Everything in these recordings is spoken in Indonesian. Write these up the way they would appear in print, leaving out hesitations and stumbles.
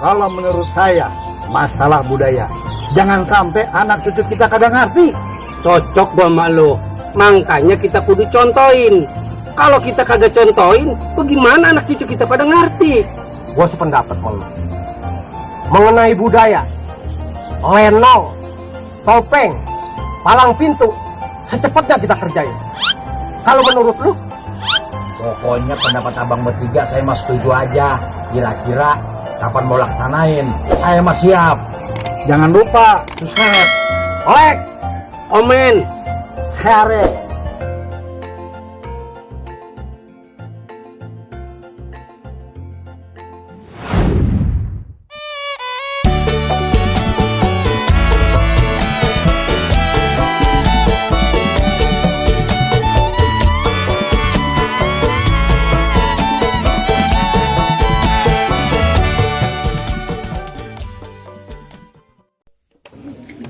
Kalau menurut saya, masalah budaya, jangan sampai anak cucu kita kagak ngerti. Cocok gua sama lu. Makanya kita kudu contohin. Kalau kita kagak contohin, bagaimana anak cucu kita pada ngerti? Gua sependapat sama lu. Mengenai budaya, lenong, topeng, palang pintu, secepatnya kita kerjain. Kalau menurut lu? Pokoknya pendapat abang bertiga saya mah setuju aja. Kira-kira kapan mau laksanain? Saya mah siap. Jangan lupa subscribe, like, Omen. share.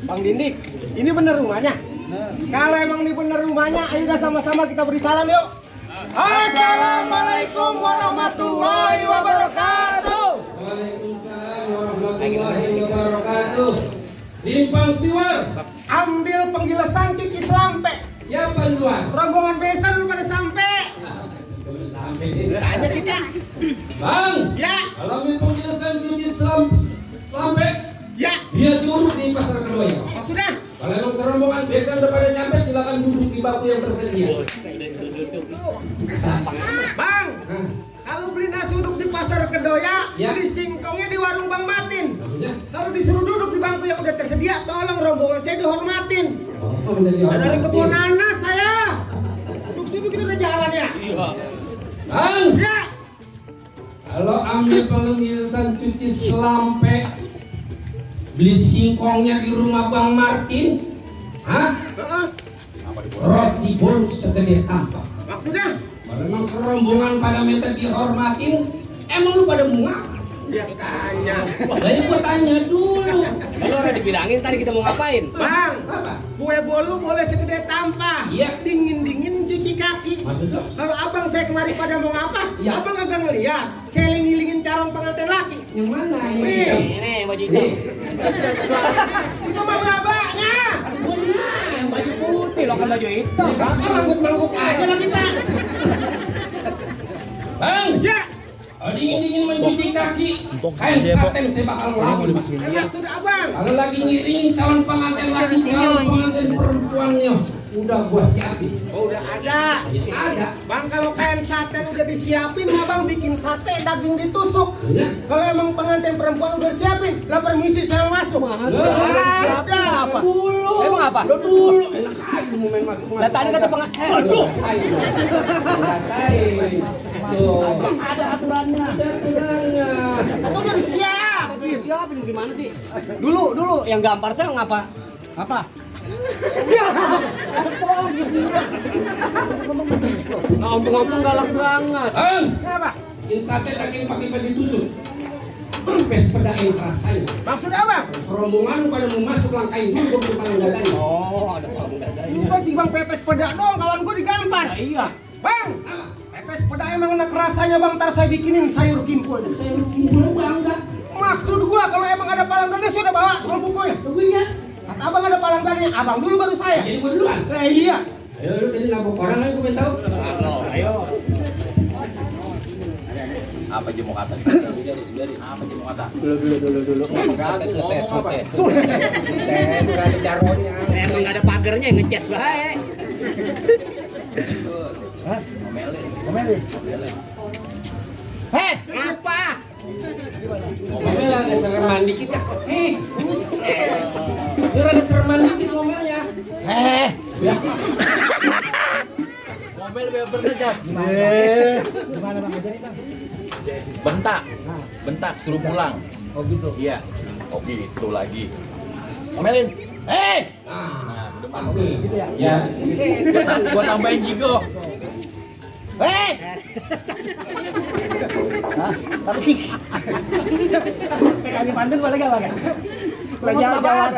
Bang Dindik, ini bener rumahnya? Kalau emang ini bener rumahnya, ayo udah sama-sama kita beri salam yuk. Assalamualaikum warahmatullahi wabarakatuh. Waalaikumsalam warahmatullahi wabarakatuh. Simpang siwar. Ambil penggilasan cuci selampe. Siapa duluan? Rombongan besan udah pada sampai. Sampai Tanya kita. Bang. Ya. Kalau ambil penggilasan cuci sampai. Ya. Dia suruh di pasar Kedoya. Oh, sudah. Kalau emang serombongan besan udah pada nyampe, silakan duduk di bangku yang tersedia. Bang. Kalau beli nasi uduk di pasar Kedoya, Ya. beli singkongnya di warung Bang Matin. Maksudnya? Kalau disuruh duduk di bangku yang udah tersedia, tolong rombongan saya dihormatin. Oh, menjadi Saya dari hormat. kebun nanas saya. Duduk sini kita udah jalan ya. Bang. Ya. Kalau ambil penggilasan cuci selampe, beli singkongnya di rumah Bang Martin, hah? Roti bolu segede tampak. Maksudnya? Kalau emang serombongan pada minta dihormatin, emang lu pada mau ngapa? Ya tanya. Jadi gua tanya dulu. Lu udah dibilangin tadi kita mau ngapain? Bang, Apa? kue bolu boleh segede tampah. Iya. Dingin-dingin cuci kaki. Maksud lu? Kalau abang saya kemari pada mau ngapa? Iya. Abang agak ngeliat. Saya lingin calon pengantin laki. Yang mana? Nih. Ini baju hitam. Itu mah babaknya. Yang baju putih, lo kan baju hitam. Mangkuk-mangkuk aja lagi pak. Bang, Ya. kalau dingin-dingin mencuci kaki, kain satin saya bakal ngelawan. Emang sudah abang. Kalau lagi ngiringin calon pengantin laki, calon pengantin perempuannya, udah gua siapin. Oh, udah ada. Ada. Bang, kalau kain saten udah disiapin, abang bikin sate daging ditusuk. Ya. Kalau emang pengantin perempuan udah disiapin, lah permisi saya masuk. Ada. Apa? Emang apa? Dulu enak aja mau main masuk. Lah tadi kata pengantin. Aduh. Rasain. Tuh. Ada aturannya. Ada aturannya. Itu udah disiap. Siapa gimana sih? Dulu yang gampar saya ngapa? Apa? Ngomong-ngomong galak banget. Bang, Apa? ini sate daging pakai padi tusuk. Pes pedain rasain. Maksud apa? Rombongan pada mau masuk langkain dulu gua bukan dadanya. Oh, ada orang dadanya. Itu kan timbang pepes peda dong, kawan gue digampar. Nah, iya. Bang, pepes peda emang enak rasanya bang, ntar saya bikinin sayur kimpul. Saya kumpul bangga. Maksud gua kalau emang ada palang dada sudah bawa kalau bukunya. Iya. Kata abang ada palang dadanya, abang dulu baru saya. Jadi gua duluan. Iya. Ayo lu tadi nabok orang aja gua pengen tahu. Ayo. Apa aja mau kata? Apa aja mau kata? Dulu. Tes. Udah ada jaronnya. Emang gak ada pagernya ngecas bae. Ngomelin. Heh, Apa? Ngomel ada sereman dikit ya. Buset. Lu ada sereman dikit ngomelnya. heh. Ya. Sampai lebih bernegara. Gimana bang ajarin bang? Bentak, suruh pulang. Oh gitu. Iya. Oh gitu lagi. Omelin. Nah, depan. Gitu ya. Ya. Gua tambahin jigo. Tapi sih. Kami pantun boleh gak bang?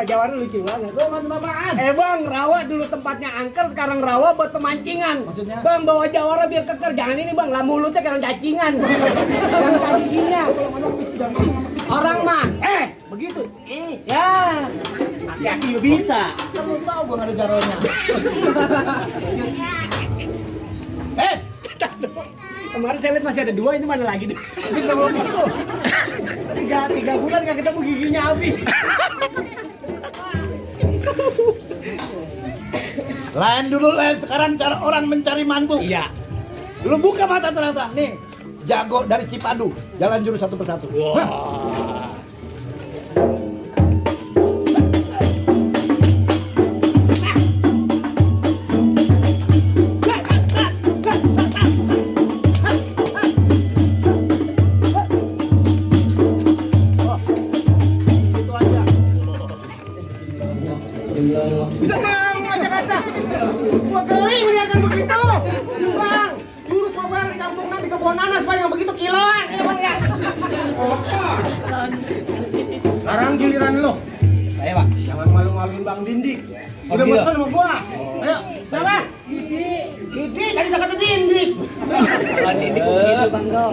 Jawara lucu banget. Lo pantun apaan? Bang, rawa dulu tempatnya angker, sekarang rawa buat pemancingan. Maksudnya? Bang, bawa jawara biar keker. Jangan ini bang, lah mulutnya kayak orang cacingan. Yang kakinya. Orang mah, begitu. Ya. Aki-aki juga bisa. Kamu tahu gue gak ada jaronya. Kemarin saya lihat masih ada 2, ini mana lagi? Kita belum itu. 3 bulan gak ketemu giginya habis. Lain dulu, lain. Sekarang cara orang mencari mantu. Iya. Lu buka mata ternyata. Nih, jago dari Cipadu. Jalan jurus satu persatu. Bisa bang, kata-kata. Gua geli melihatnya begitu. Bang, jurus mau bayar di kampung nanti kebun nanas bang yang begitu kiloan. Ya bang ya. Sekarang giliran lo. Saya, Pak. Jangan malu-maluin Bang Dindik. Udah gitu. pesen sama gua. Ayo, siapa? Dindik, tadi udah kata Dindik. Kalau ini begitu bang lo.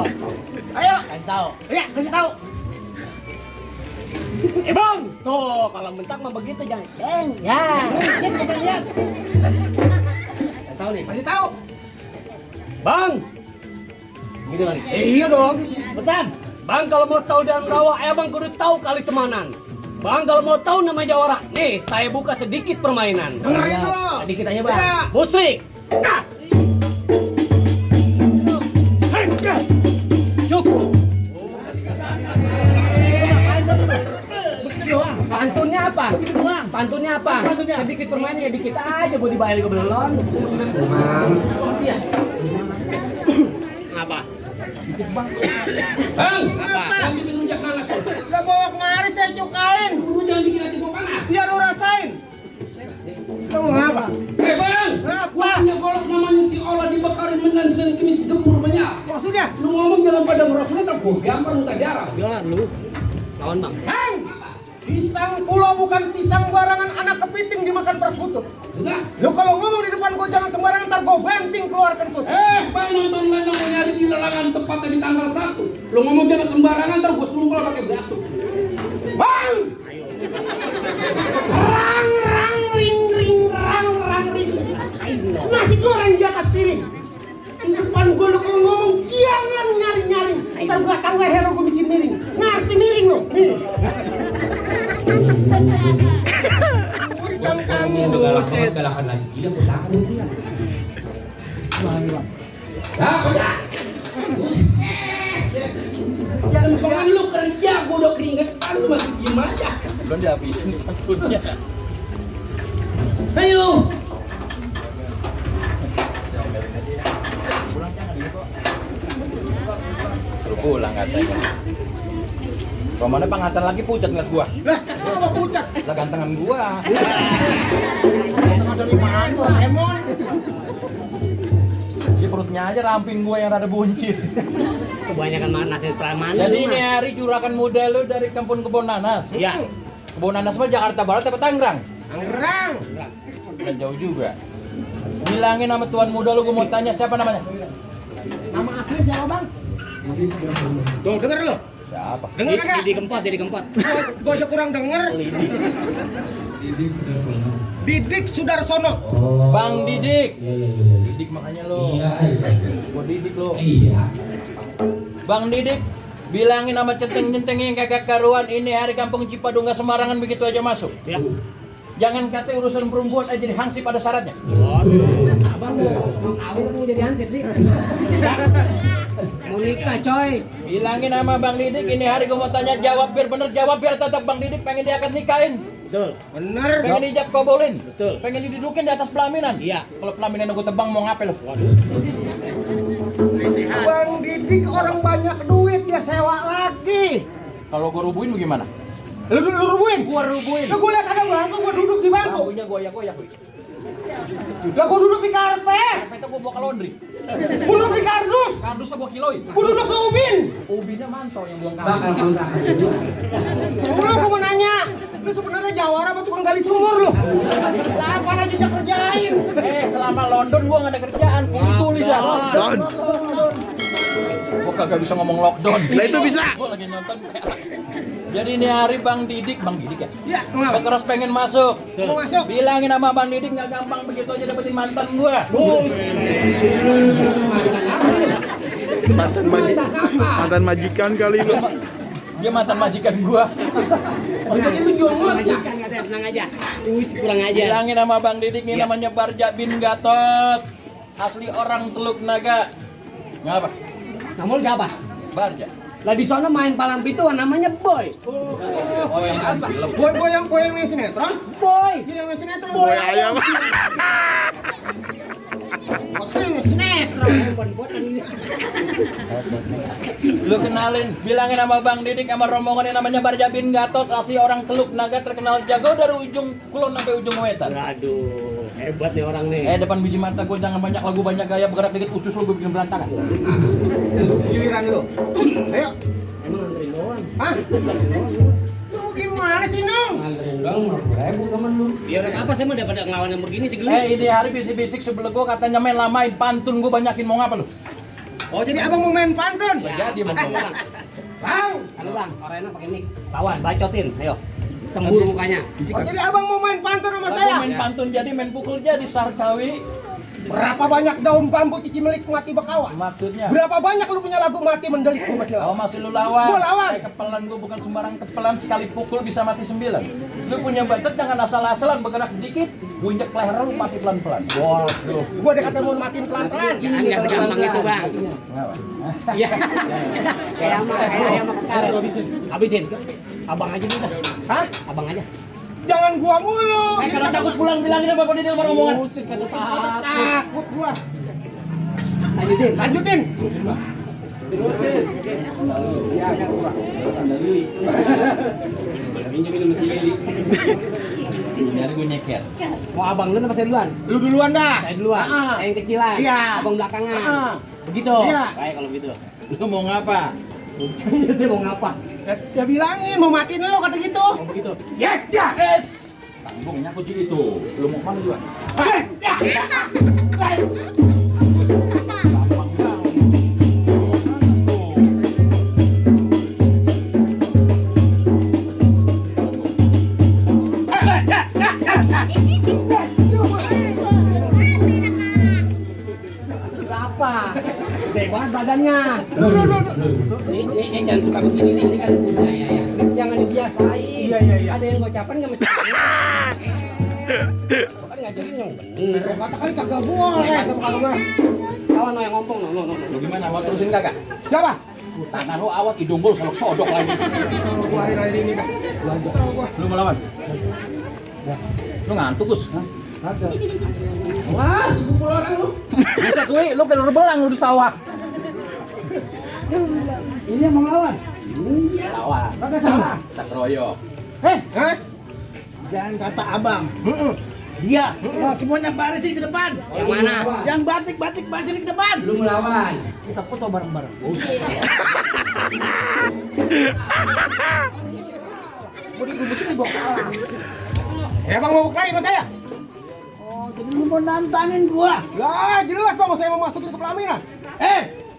Ayo, Kasih tahu. iya kasih tahu. Bang, tuh kalau mentak mah begitu jangan. Ya. Siap kita lihat. Tahu nih. Kasih tahu. Bang. Gitu lagi. Iya dong. Betul. Bang kalau mau tahu dan rawa, bang kudu tahu kali semanan. Bang kalau mau tahu nama jawara, nih saya buka sedikit permainan. Dengerin lo. Sedikit aja bang. Ya. Musik. Gas. Cukup. Pantunnya apa? Pantunnya apa? Pantunnya? Sedikit permainan ya dikit aja, gue dibayar juga belum. Apa? Bang, Apa? yang bikin rujak nanas. Udah bawa kemari saya cukain. Lu jangan bikin hati gua panas. Biar lo rasain. Kamu ngapa? Bang, Apa? gua punya golok namanya si Ola dibakarin menyan dan kemis gempur banyak. Maksudnya? Lu ngomong jalan pada merosotnya tak gua gampar lu tak darah. Ya lu. Lawan bang. Bang, pisang pulau bukan pisang barangan anak kepiting dimakan perkutut. Sudah. Lu kalau ngomong di depan gua jangan sembarangan, ntar gua banting keluarkan kutut. Bang nonton lagi mau nyari di larangan tepatnya di tanggal 1. Lu ngomong jangan sembarangan ntar gua selumpul pakai batu. Bang! Rang rang ring ring rang rang ring. Nasi goreng di atas piring. Di depan gua lu kalau ngomong jangan nyaring-nyaring. Ntar gua tang leher lu gua bikin miring. Ngerti miring lu? Nih. Udang kami buset. Galakan lagi. Iya gua takut dia. Udah. Jangan pengen lu kerja, gua udah keringetan lu masih diem aja. Belum dihabisin pantunnya. Ayo. Suruh pulang katanya. Romana pangatan lagi pucat ngeliat gua. Lah, lu apa pucat? Lah gantengan gua. Tengah dari mana? Emon. Di perutnya aja ramping gua yang rada buncit. Kebanyakan nasi praman. Jadi ini hari juragan muda lu dari kampung Kebon Nanas. Ya. Kebon Nanas mah Jakarta Barat apa Tangerang? Tangerang. Kan jauh juga. Bilangin sama tuan muda lu, gua mau tanya siapa namanya? Nama asli siapa, Bang? Tuh, denger lu. Siapa? Denger kagak? Jadi kempot, jadi kempot. Gua aja kurang denger. Didik Sudarsono. Bang Didik. Didik makanya lo. Gua Didik lo. Bang Didik, bilangin sama centeng-centeng yang kagak karuan ini hari kampung Cipadu nggak sembarangan begitu aja masuk. Ya. Jangan kata urusan perempuan aja dihansip pada syaratnya. Abang mau jadi hansip nih. Mau nikah coy. Bilangin sama Bang Didik ini hari gua mau tanya, jawab biar bener, jawab biar tetap Bang Didik pengen diangkat nikahin. Betul. Bener. Pengen ijab kabulin. Betul. Pengen didudukin di atas pelaminan. Iya. Kalau pelaminan gue tebang mau ngapel. Bang Didik orang banyak duit dia sewa lagi. Kalau gue rubuhin gimana? Lu rubuhin? Gua rubuhin. Lu gua lihat ada bangku, gua duduk di bangku. Bangkunya goyak-goyak. Lah gua duduk di karpet. Itu gua bawa ke laundry. Gua duduk di kardus. Kardusnya gua kiloin. Gua duduk di ubin. Ubinya mantau yang buang kardus. Lu gua mau nanya, lu sebenarnya jawara apa tukang gali sumur lu? Lah apa aja dia kerjain? Selama London gua nggak ada kerjaan. Kuli dah. Lockdown. Gua kagak bisa ngomong lockdown. Lah itu bisa. Gua lagi nonton. Jadi ini hari Bang Didik ya? Iya, kenapa? Keras pengen masuk. Mau masuk? Bilangin sama Bang Didik nggak gampang begitu aja dapetin mantan gua. Mantan majikan kali lu. Dia mantan majikan gua. Oh, jadi lu jual emas ya? Tenang aja. Ini kurang aja. Bilangin sama Bang Didik nih namanya Barja bin Gatot. Asli orang Teluk Naga. Ngapa? Kamu siapa? Barja. Lah di sana main palang pintuan namanya Boy. Oh yang apa? Boy yang main sinetron? Boy. Ini yang main sinetron. Boy ayam. Maksudnya sinetron. Lu kenalin, bilangin sama Bang Didik sama rombongan yang namanya Barja bin Gatot, asli orang Teluk Naga terkenal jago dari ujung kulon sampai ujung wetan. Aduh, hebat nih orang nih. Depan biji mata gue jangan banyak lagu banyak gaya bergerak dikit ucus lu gue bikin berantakan. Giliran lu. Ayo. Emang nganterin doang. Hah? Lu gimana sih, Nong? Nganterin doang, 50.000 temen lu. Biar apa sih mah daripada ngelawan yang begini sih geli. Ini hari bisik-bisik sebelah gue katanya main lamain pantun gue banyakin mau ngapa lu? Oh, jadi abang mau main pantun? Jadi mau ngomong. Bang. Halo bang, orangnya pakai mic. Lawan, bacotin, ayo. Sembur mukanya. Oh, jadi abang mau main pantun sama Aku saya? main pantun jadi main pukul jadi Sarkawi. Berapa banyak daun bambu cici milik mati bekawan? Maksudnya? Berapa banyak lu punya lagu mati mendelik gua masih Oh lawan? masih lu lawan? Gua lawan. Kepelan gue bukan sembarang kepelan, sekali pukul bisa mati 9. Lu punya batet jangan asal-asalan bergerak dikit, gue injek leher lu mati pelan-pelan. Waduh, gua dikata mau matiin pelan-pelan. Enggak segampang itu bang. Ngapa? Iya. Kayak sama kekar. Habisin. Abang aja nih dah. Hah? Abang aja. Jangan gua mulu. Kalau takut pulang bilangin apa dia sama rombongan. Takut gua. Lanjutin. Lanjutin. Biar gue nyeker. Mau abang duluan apa saya duluan? Lu duluan dah. Saya duluan. Ah. Saya yang kecilan. Iya. Abang belakangan. Ah. Begitu. Iya. Baik kalau begitu. Lu mau ngapa? Saya mau ngapa? Ya bilangin mau matiin lu kata gitu. Oh begitu. Ya, yes. Tanggungnya kunci itu. Lu mau mana juga? Berapa? Gede banget badannya. Ini jangan suka begini nih kan. Ya. Jangan dibiasain. Iya. Ada yang ngocapan nggak ngocapan. Kan ngajarin yang bener. Kata kali kagak boleh. Kagak boleh. Kawan no yang ngomong no. Lu gimana? Mau terusin kagak? Siapa? Tangan lu awat hidung lu sodok lagi. Gua akhir-akhir ini dah. Lu mau lawan? Lu ngantuk, Gus? Wah, kumpul orang lu. Bisa tuh, lu kelur belang lu di sawah. Ini yang mau lawan. Iya, lawan. Kagak salah. Tak keroyok. Hah? Jangan kata abang. Dia, semuanya barisin ke depan. Yang mana? Yang batik barisin ke depan. Lu melawan. Kita foto bareng-bareng. Mau dikubukin gua kalah. Ya bang mau berkelahi sama saya? Oh, jadi lu mau nantangin gua. Lah jelas dong saya mau masukin ke pelaminan.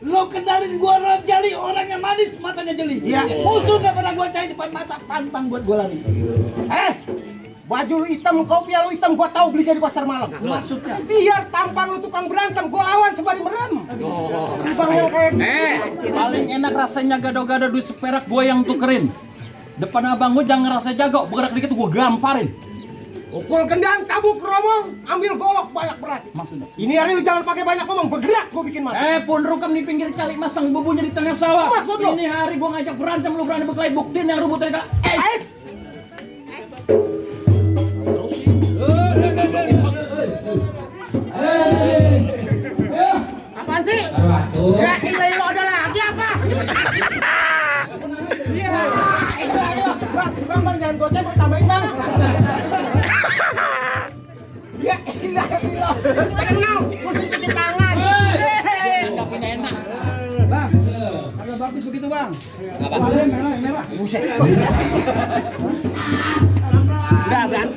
Lu kenalin gua Rojali, orangnya manis, matanya jeli. Iya. Musuh gak pernah gua cari depan mata, pantang buat gua lari. Baju lu hitam, kopiah lu hitam, gua tahu beli di pasar malam. Maksudnya? Biar tampang lu tukang berantem, gua lawan sembari merem. Bang yang kayak Paling enak rasanya gado-gado duit seperak gua yang tukerin. Depan abang gua jangan ngerasa jago, bergerak dikit gua gamparin. pukul kendang, tabuk romong, ambil golok banyak berat. Maksudnya? Ini hari lu jangan pakai banyak ngomong, bergerak gua bikin mati. Pun rukam di pinggir kali masang bubunya di tengah sawah. Maksud lu? Ini hari gua ngajak berantem lu berani berkelahi buktiin yang rubut tadi. Ya, ilo ada lagi apa? Iya. Ayo, bang, jangan goceng, tambahin bang. Ya, ilo. Tenang, mesti cuci tangan. Tanggapin enak. Bang, agak bagus begitu bang. Apa? Merah. Buset.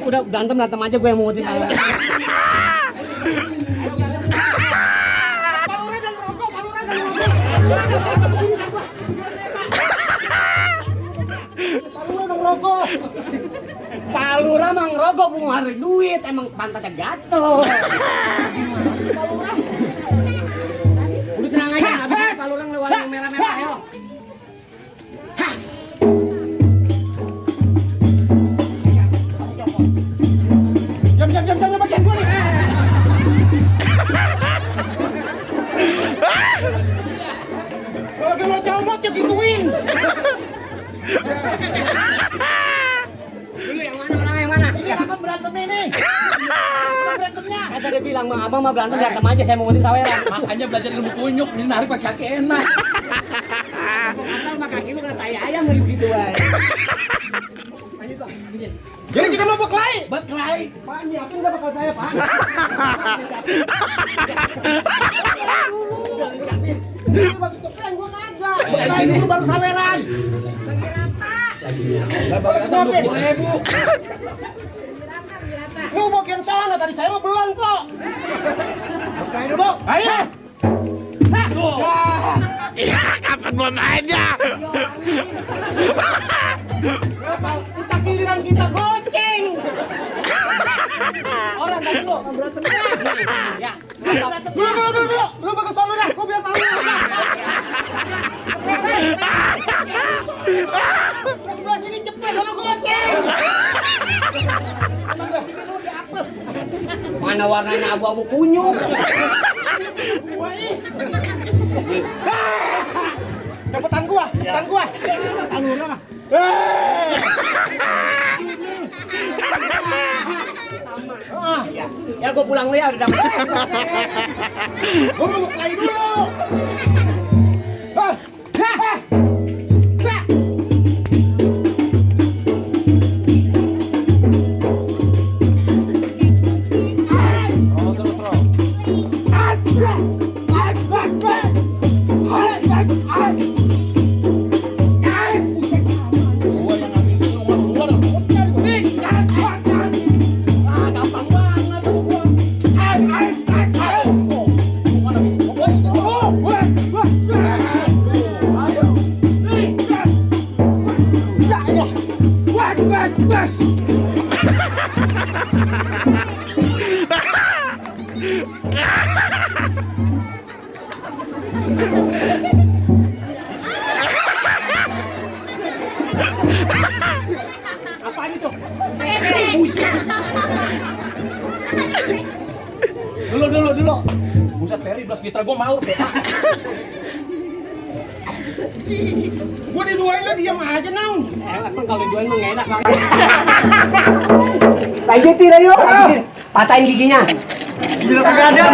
Udah berantem aja gue yang mau ngutin aja. Palura mang rokok mau hari duit emang pantatnya gatel. Udah tenang aja, habis palura ngeluarin yang merah-merah yo. Jam bagian gua nih. Kalau lagi mau comot ya gituin. Dulu yang mana orang yang mana? Ini apa berantem ini? Berantemnya. Kata dia bilang, "Bang, abang mah berantem aja, saya mau ngutin saweran." Makanya belajar ilmu kunyuk, ini narik pakai kaki enak. Asal mah kaki lu kena tai ayam lagi begitu wae. Lanjut bang, bikin. Jadi kita mau berkelahi. Berkelahi. Pak, nyiapin nggak bakal saya, Pak? Udah disiapin. Ini bagi cepetan gua kagak. Berkelahi dulu baru saweran. Nyiapin. Lu bagian sana, tadi saya mau belum kok. Berkelahi dulu. Ayo. Ya, kapan mau mainnya? Kita giliran kita goceng. Orang tadi lu berantem ya. Lu bagus sono dah, gua biar tahu. Sebelah sini cepet kalau goceng. Mana warnanya abu-abu kunyuk. Cepetan gua. Palura mah. Ya gua pulang dulu ya udah dapet. Gua mau berkelahi dulu. Apaan itu? Dulu. Buset Ferry, belas mitra gua mau deh. Gua diduain lah, diam aja naung. Emang kalau dijual mah nggak enak banget. Lanjutin ayo. Patahin giginya. Bila kagak ada.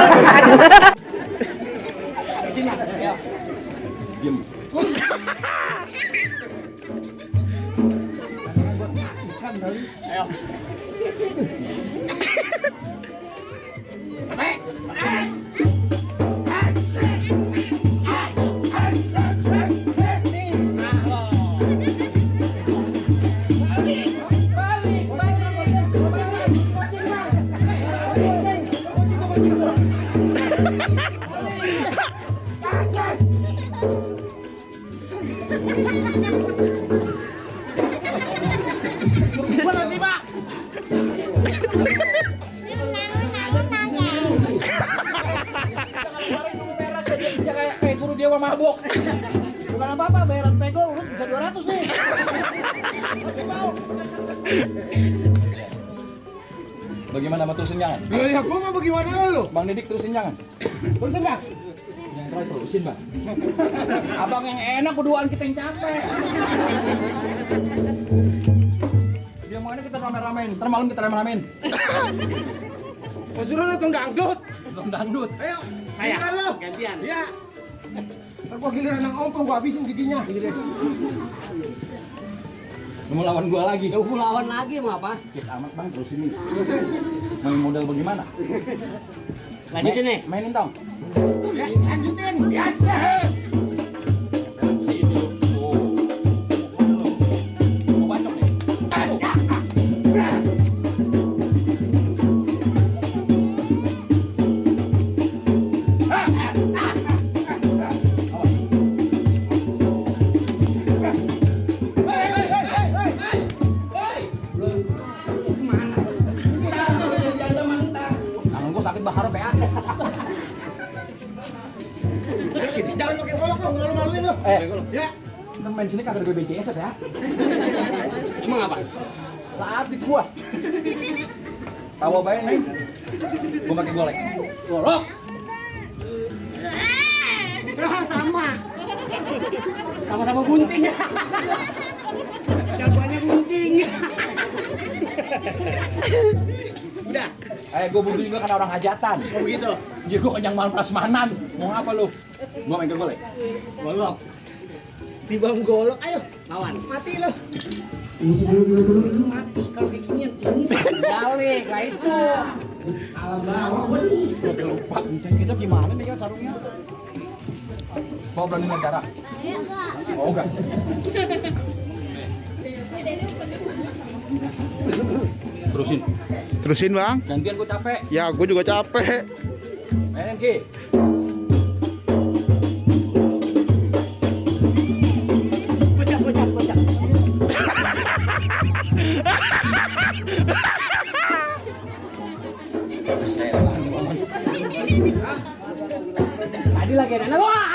Sini. Ayo. Diam. Ayo. Gua nanti, Pak. Kayak guru dewa mabok. Bukan apa-apa, bayaran pego lu bisa 200 sih. Bagaimana mau terusin jangan? Ya gua mah bagaimana lu? Bang Didik terusin jangan? Terusin, Bang. Yang terakhir terusin bang. Abang yang enak, berduaan kita yang capek. Dia mau ini kita rame-ramein, ntar malam kita rame-ramein. Oh, suruh nonton dangdut. Nonton dangdut. Ayo, Saya giliran lu. gantian. Iya. gua giliran yang ompong gua habisin giginya. Lu mau lawan gua lagi. Lu lawan lagi mau apa? Cek amat bang, terus ini. Main model bagaimana? Lanjutin nih. Mainin tong. Ya, lanjutin. Ya. Mau bacok nih. Tangan gua sakit bahar ya. Jangan pakai golok lu, malu-maluin lu. Ya. Kan main sini kagak ada BPJS ya. Emang apa? Saat di gua. Tahu bae nih. Gua pakai golek. Golok. Sama. Sama-sama gunting. Jagoannya gunting. Udah. Gua butuh juga karena orang hajatan. Oh begitu. Jadi gua kenyang malam prasmanan. Mau apa lu? Gua main ke golek. Golok. Di bawah golok, ayo. Lawan. Mati lu. Mati kalau kayak ginian ini. Balik lah itu. Salam bawa nih. Gua lupa. Kita gimana nih ya sarungnya? Mau berani negara? Oh enggak. Terusin. Terusin bang. Gantian gua capek. Ya gue juga capek. Mainin Ki. Bocah. Saya tahan ngomong. Tadi lagi enak. Wah.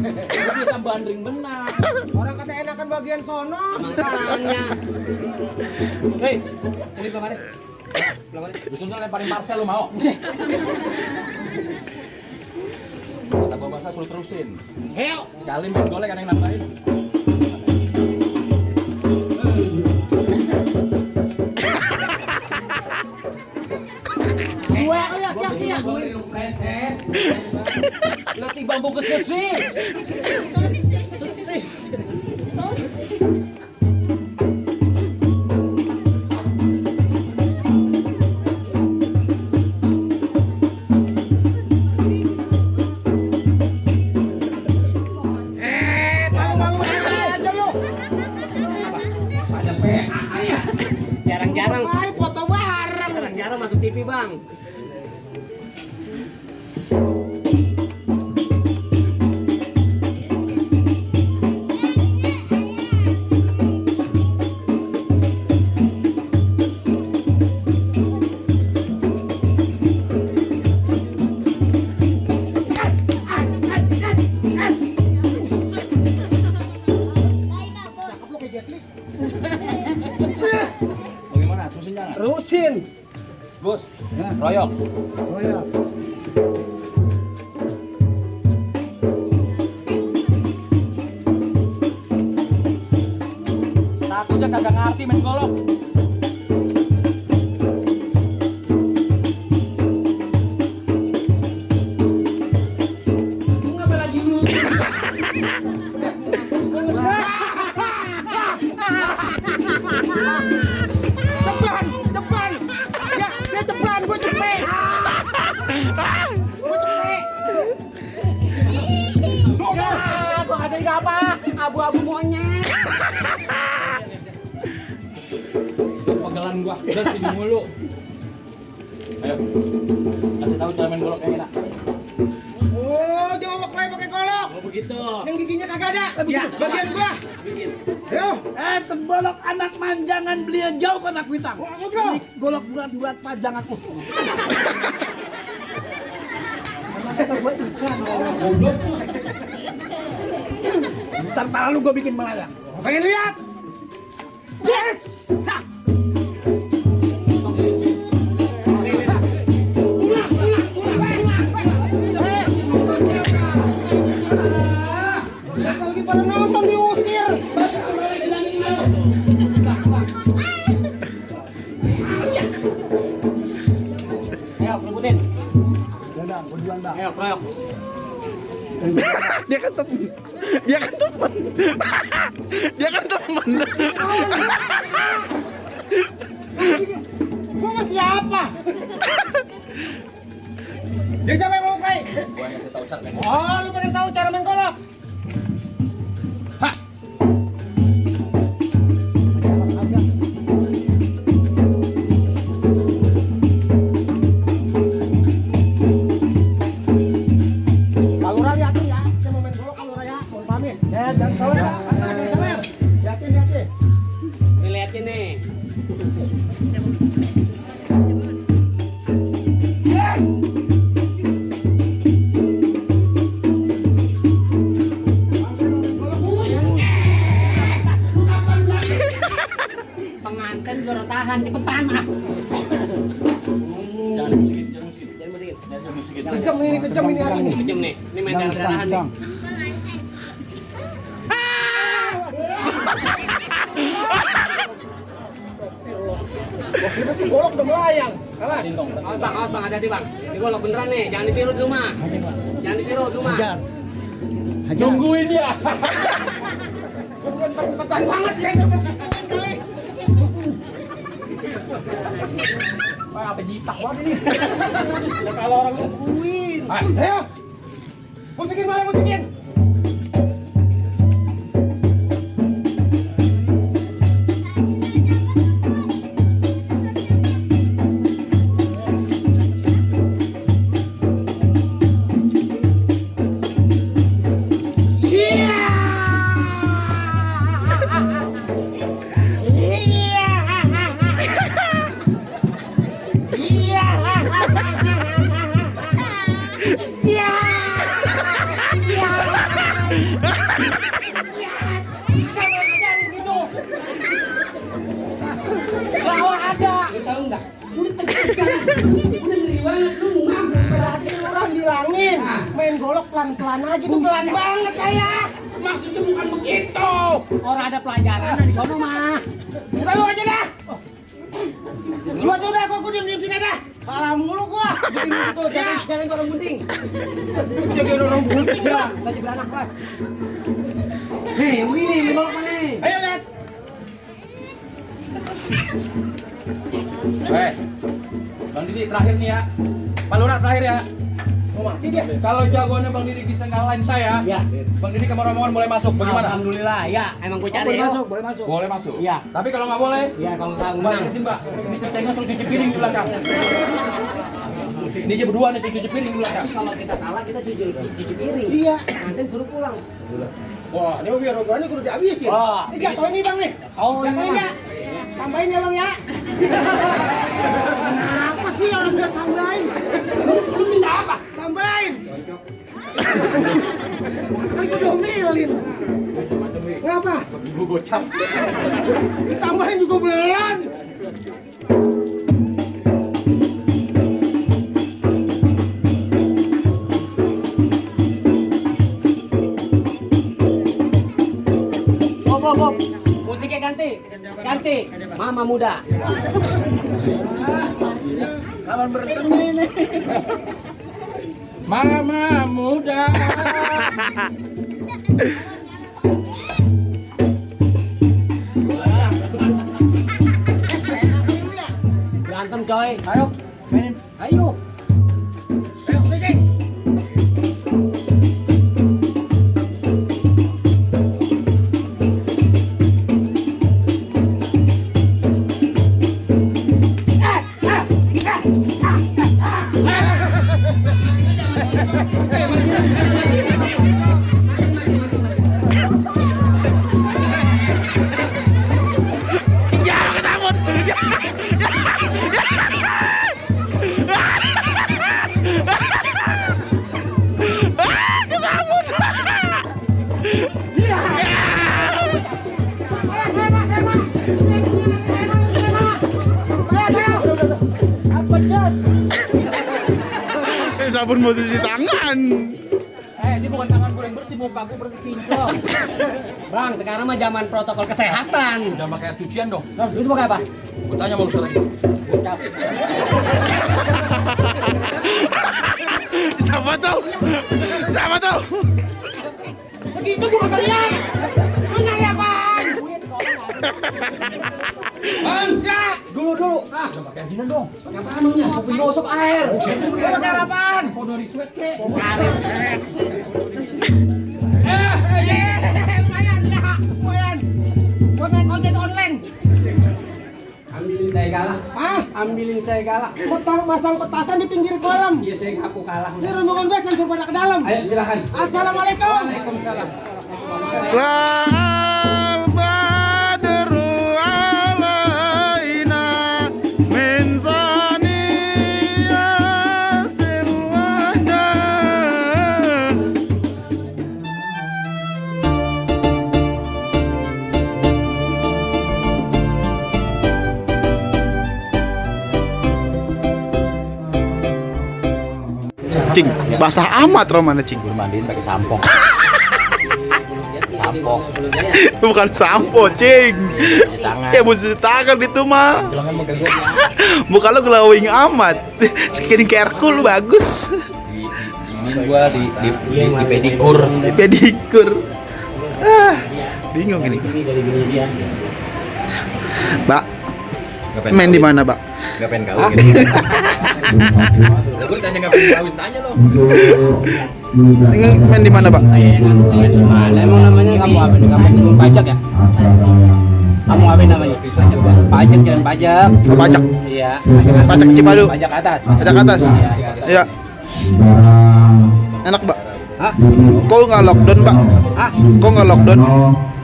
Gua bisa bandring benar. Orang kata enakan bagian sono. Makanya. Hei, ini kemarin. Biasanya lemparin parcel lu mau. Kata gua bahasa suruh terusin. Heo. Kali main golek ada yang nambahin. Ya. Letih bambu kesesis. Pada PA ya. Jarang-jarang. Ay, foto bareng. Jarang-jarang masuk TV, Bang. Cakep lu kayak Jet Li. Bagaimana? Terusin jangan. Terusin. Bos. Royok. Oh ya. Takutnya kagak ngerti main golok. Ceban. Ya, dia ceban, gua cepet. Gua ada apa? Abu-abu monyet. Pegelan gua. Udah sini mulu. Ayo. Kasih tahu cara main golok yang enak. Oh, jawab kayak pakai golok. Oh begitu. Yang giginya kagak ada. Ya, Bagian gua. Habisin. Ayo. Tembolok anak manjangan beliau jauh kota Kuitang. Ini golok buat pajangan. Kata gue ikan. Ntar pala lu gue bikin melayang. Pengen lihat? Yes. Lagi pada nonton diusir. Ayo, rebutin. Ya bang, gua duluan bang. Ayo, kroyok. Dia kan temen. Dia kan temen. Dia kan temen. Gua mau siapa? Dia siapa yang mau mulai? Gua yang tahu cara main. Oh, lu pengen tahu cara main golok? Kalau Raya tuh ya, saya mau main golok kalau Raya, mohon pamit. Ya, jangan tahu ya. Lihatin, lihatin. Nih liatin nih. Pengantin baru tahan di depan ah. Jangan musikin, jangan musikin. Jangan musikin. Jangan musikin. Kejam ini hari ini. Kejam nih. Ini main darah-darahan nih. Golok udah melayang. Awas. Awas bang, hati-hati bang. Ini golok beneran nih, jangan ditiru dulu mah. Jangan ditiru dulu mah. Nungguin ya. Bukan tekan banget ya. Kali. Wah, apa jitak banget ini. Kalau orang nungguin. Ayo. Musikin malah musikin. Tahu nggak? Udah tegang, udah ngeri banget lu ngambek. Tadi orang bilangin main golok pelan-pelan aja tuh pelan banget saya. Maksudnya bukan begitu. Orang ada pelajaran di sono mah. Udah lu aja dah. Lu aja udah, kok gua diem sini dah. Salah mulu gua. Jangan orang bunting. Jadi orang bunting ya. Lagi beranak pas. Nih, yang begini, main golok mana nih? Ayo lihat. Bang Didi terakhir nih ya. Pak Lurah terakhir ya. Mau mati dia. Kalau jagoannya Bang Didi bisa ngalahin saya, Ya. Bang Didi kamar omongan boleh masuk. Bagaimana? Alhamdulillah, ya. Emang gue cari ya. Boleh masuk. Boleh masuk. Iya. Tapi kalau nggak boleh, Ya, kalau nggak Mbak menang. ingetin Mbak. Ini centengnya suruh cuci piring di belakang. Ini aja berdua nih suruh cuci piring di belakang. Kalau kita kalah, kita cuci piring. Iya. Nanti suruh pulang. Wah, ini mah biar rogoannya kudu dihabisin. Wah, Ini jatuhin nih Bang nih. Oh, Jatuhin ini ya. Tambahin ya Bang ya. Kenapa sih orang udah tambahin? Lu minta apa? Tambahin. Kan gua domelin. Ngapa? Ibu gocap. Ditambahin juga belum. Bob. Musiknya ganti. Ganti. Mama muda. Kawan bertemu ini. Mama muda. Berantem coy. Ayo, mainin. Ayo. Ayo, Vicky. Sabun mau cuci tangan. Ini bukan tangan gue yang bersih, muka gue bersih kinclong. Bang, sekarang mah zaman protokol kesehatan. Udah pakai air cucian dong. Bang, itu pakai apa? Gue tanya mau lu lagi. Cap. Siapa tuh? Siapa tuh? Segitu gua kalian. Lu nyari apaan? Bang, Ya, dulu. Ah, pakai ajinan dong. Apa anunya? Kopi gosok air. Pakai apaan? Powder sweat kek. Lumayan. Buat naik ojek online. Ambilin saya galak. Ah, Ambilin saya galak. mau tahu masang petasan di pinggir kolam. Iya saya ngaku kalah. Ini rombongan bes yang coba ke dalam. Ayo silakan. Assalamualaikum. Waalaikumsalam. La'al badru alaina min saniyatil wada. Cing, basah amat Romana cing. Gue mandiin pakai sampo. Sampo. Bukan sampo, cing. Cuci tangan. Ya busi tangan itu mah. Celana muka gue Muka lo glowing amat. Skincare lu bagus. ini gua di pedikur. Di pedikur. Bingung ini. Mbak, Gak pengen main di kawin. mana, Mbak? Gak pengen kawin gitu. Lah gue tanya gak pengen kawin, tanya lo. Ini main di mana, Mbak? Kawin di mana? Emang namanya kamu apa? Kamu pajak ya? Kamu apa namanya? Pajak jalan pajak. Oh, pajak. Iya. Pajak Cipadu. Pajak atas. Pajak atas. Iya. Enak, Mbak. Hah? Kok nggak lockdown, Mbak? Hah? Kok nggak lockdown?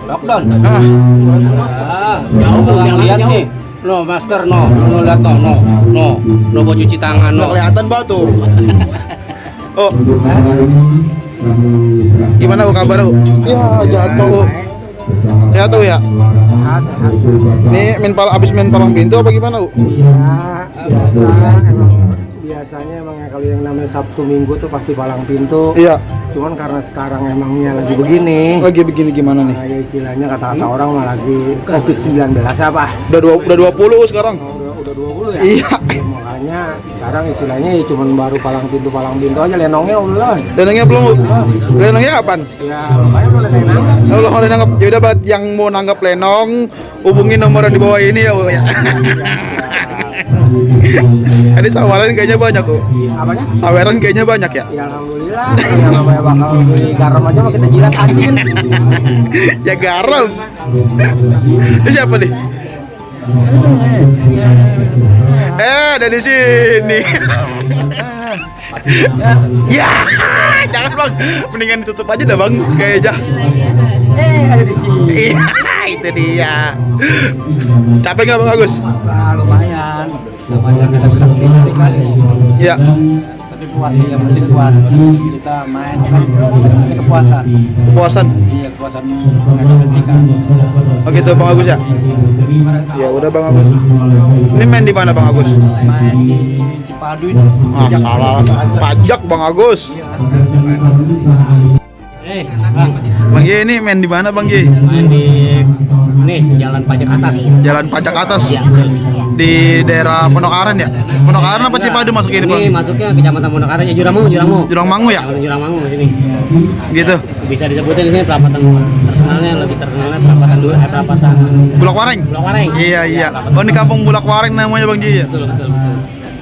Lockdown. Ah, Jauh yang lihat nih. No masker no lihat no buat cuci tangan nggak no. kelihatan, Mbak tuh. Oh. Gimana kabar, Bu? Ya, jatuh. Sehat tuh ya? Sehat. Ini abis main palang pintu apa gimana, Bu? Biasanya emang ya kalau yang namanya Sabtu Minggu tuh pasti palang pintu. Iya. Cuman karena sekarang emangnya lagi begini. Lagi begini gimana nih? Nah, ya istilahnya kata-kata orang mah lagi COVID-19 apa? Udah 20 sekarang. Udah 20 ya? Iya. Ya, makanya sekarang istilahnya ya cuman baru palang pintu aja lenongnya Allah. Lenongnya belum, Bu? Lenongnya kapan? Ya makanya udah lenong nangkap. Kalau mau nanggap, ya udah buat yang mau nanggap lenong, hubungi nomor yang di bawah ini ya, Bu ya. Tadi saweran kayaknya banyak, Bu. Apanya? Saweran kayaknya banyak ya. Ya alhamdulillah. Yang namanya bakal beli garam aja mah kita jilat asin. Ya garam. Itu siapa nih? Ada di sini. Ya, jangan Bang. Mendingan ditutup aja dah Bang, kayaknya. Ada di sini. Iya, itu dia. Capek nggak Bang Agus? Wah, lumayan. Namanya kita bisa pilih kan. Iya. Tapi puas yang penting puas. Kita main kan kita kepuasan. Kepuasan. Iya, kepuasan pendidikan. Oh gitu Bang Agus ya? Ya udah Bang Agus. Ini main di mana Bang Agus? Main di Cipadu ini. Ah, salah. Pajak Bang Agus. Bang Ye ini main di mana Bang Ye? Main di nih Jalan Pajak Atas. Jalan Pajak Atas. Iya. Di daerah Pondokaren ya? Pondokaren apa Cipadu masuk ini Bang? Ini masuknya Kecamatan Pondokaren ya Jurangmu. Jurang Mangu ya? Jurangmangu sini. Gitu. Bisa disebutin di sini perapatan terkenalnya perapatan Bulak Wareng. Bulak Wareng. Iya. Oh di kampung Bulak Wareng namanya Bang Ji ya? Betul.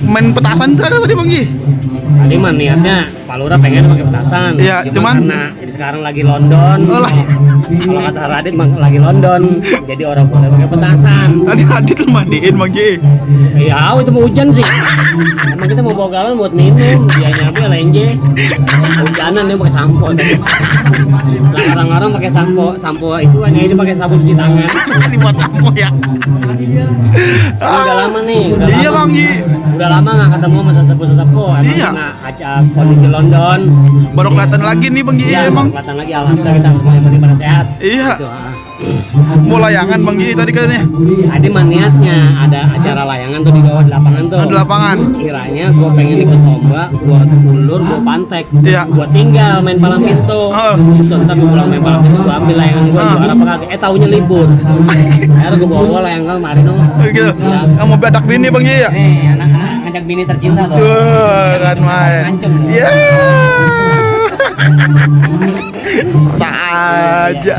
Main petasan tuh tadi Bang Ji? Tadi mah niatnya Pak Lurah pengen pakai petasan. Iya, cuman karena ini sekarang lagi London. Oh, Kalau kata Radit mah lagi London, jadi orang boleh pakai petasan. Tadi Radit lu mandiin Bang Ji. Iya, itu mau hujan sih. Emang kita mau bawa galon buat minum, dia nyampe LNG. Hujanan dia pakai sampo tadi. Lah orang-orang pakai sampo itu hanya ini pakai sabun cuci tangan. Ini buat sampo ya. Udah lama nih, Iya Bang Ji. Udah lama nggak ketemu sama sesepuh-sesepuh. Emang Iya. karena kondisi London. Baru kelihatan lagi nih Bang Ji Iya, emang. kelihatan lagi alhamdulillah kita yang penting pada sehat. Iya. Gitu, Mau layangan Bang Ji tadi katanya. Tadi mah niatnya ada acara layangan tuh di bawah di lapangan tuh. Di lapangan. Kiranya gue pengen ikut lomba, gue ulur, gue pantek, Iya. gue tinggal main palang pintu. Oh. Itu ntar gue pulang main palang pintu, gue ambil layangan gue juara apa kagak? Taunya libur. Akhirnya gue bawa layangan kemarin dong. Gitu. Iya. Yang mau bedak bini Bang Ji ya? Nih anak-anak ngajak bini tercinta tuh. Kan main. Ngancem. Ya. Saja.